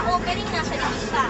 opening nasa lista.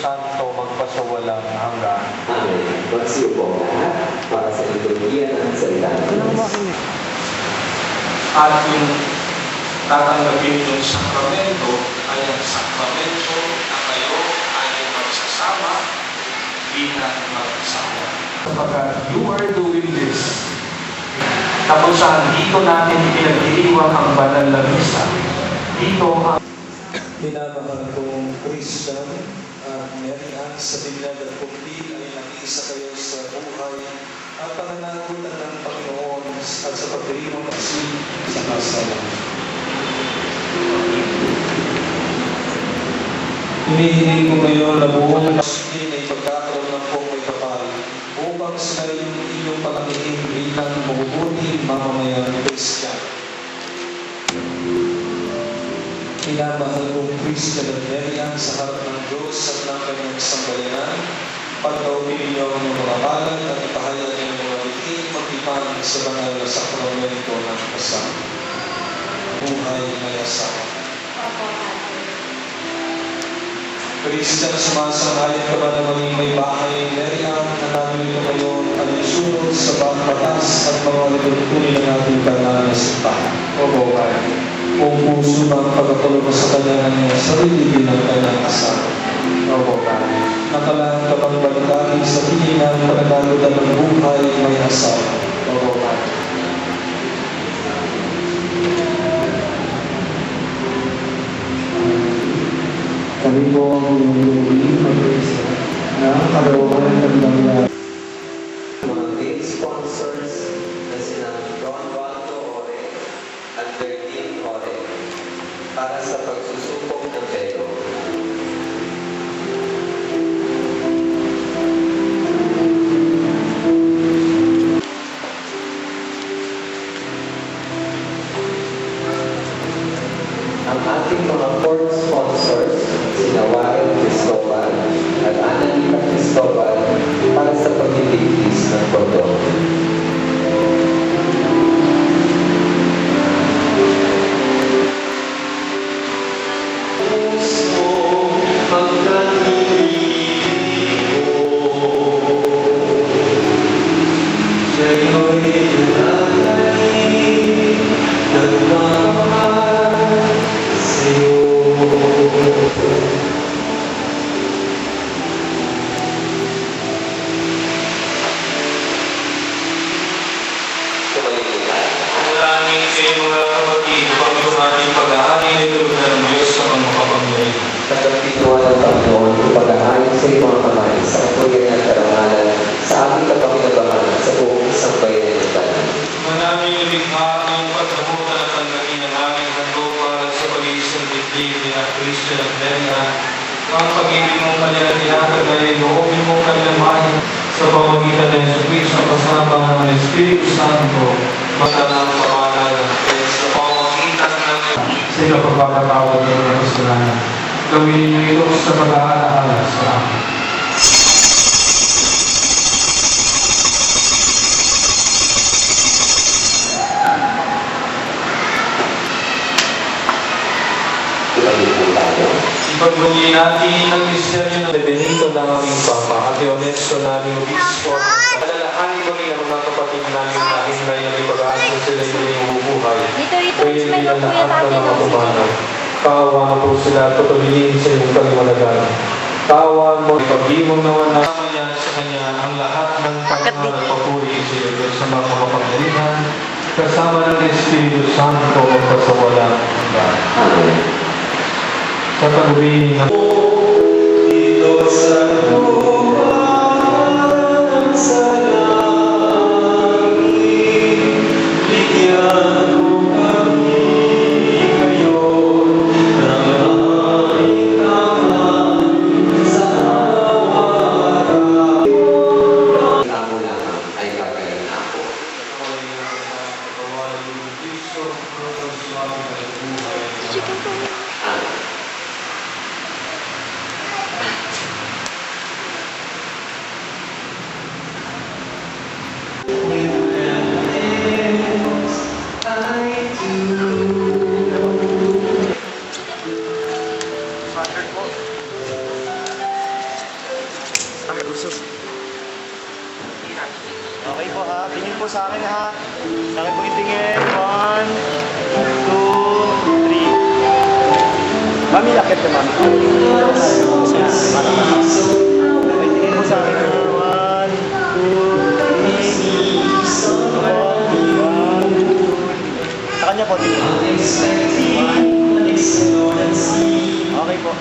Santo magpasawalang hanggan. Amen. Magsiyo po ang lahat para sa liturgiya ng salita ng Diyos. At yung tatanggapin yung sakramento ay ang sakramento na kayo ay magsasama bilang mag-asawa. Kapag you are doing this, tapos dito natin pinag-iiwang ang banal na misa. Dito ang Minamahal kong Christian at Mary Ann, sa binyag at pagpil ay nakiisa kayo sa buhay at pananagutan ng Panginoon at sa pagdiriwang asin sa kasalan. Hinihiling ko ngayon na buong Muslim ay pagkakaroon ng buong may kapal upang sila yung iyong pangangihing bilang mabubuting mamamayan Christian. Minamahal kong Christian at Mary Ann, sa harap ng Diyos at ng kanyang sambayanan, pagkaupin ninyo ang mga palad at ipahayag ng mga liting magtipan sa banal na sakramento ng kasal. Buhay may asawa. Christian, sumasang-ayon ka ba na maging may bahay, Mary Ann, na namin ito ngayon alinsunod sa batas at mga liturtunin ng ating banal na simbahan? Opo, Kung puso ng pagkatulog sa kanya ng sarili bilang kanyang asawa. Opo, Nakalaan ka bang balitain sa tingin ng pananagutan ng buhay may asawa? Opo, Kami po ang iyong na karawakan ng langyaw. Mga main sponsors na sina Don Waldo Ore at Bertin Ore para sa pagsusupong ng Pero. Ang ating mga fourth sponsors, sina Warren Cristobal at Annalita Cristobal para sa pagbibigis ng pondo. Dalangin kayo mga kapatid, upang yung ating pag-aari ay tulog ng Diyos sa pangmakapangyarihan. Katagpituan ng Panginoon, pag-aayon sa iyong mga kamay, sa kapulian at karangalan, sa ating kapakinabangan, sa buong isang bayan ng bayan. Manaming lumikha ang pagkabutan at tanggapin ng aming handog para sa pag-iisang dibdib ni Christian at Mary Ann. Ang pag-ibig mong kanyang tinatagay, loobin mong kanyang mahal sa pamamagitan ng Jesucristo ang kasama ng Espiritu Santo, magandang pamahalaan sa pamamagitan ng sila pagkakatawad ng mga kasalanan. Gawin niyo ito sa pag-aalaala sa amin. Ipagluwi natin ang misteryo ng Benito ng aming Papa at Leonesto naming Obispo. Alalahanin mo rin ang mga kapatid namin na ngayon ipag-aasal sila yung bubuhay. Dito, may nila kuya lahat natin ng mga ng kumanan. Kaawaan mo po sila at patuloyin sa iyong pagmalagan. Kaawaan mo, ipag-imong naman na kasama niya sa kanya ang lahat ng pangalan at papuri sa iyo sa mga kapapangyarihan kasama ng Espiritu Santo magpasawalang hanggan. Sa pag-uwi ng Dito sa lupa sa langit, bigyan mo kami ngayon ng aming taman sa araw. Amo lamang ay gagaling ako. Chicken po. Amen. Okay po ha, tingin po sa akin ha. Sa akin po yung tingin. 1, 2, 3. Mami, lakit ka mami. Okay, tingin po sa akin ha. 1, 2, 3. Sa kanya po, tingin. Okay po.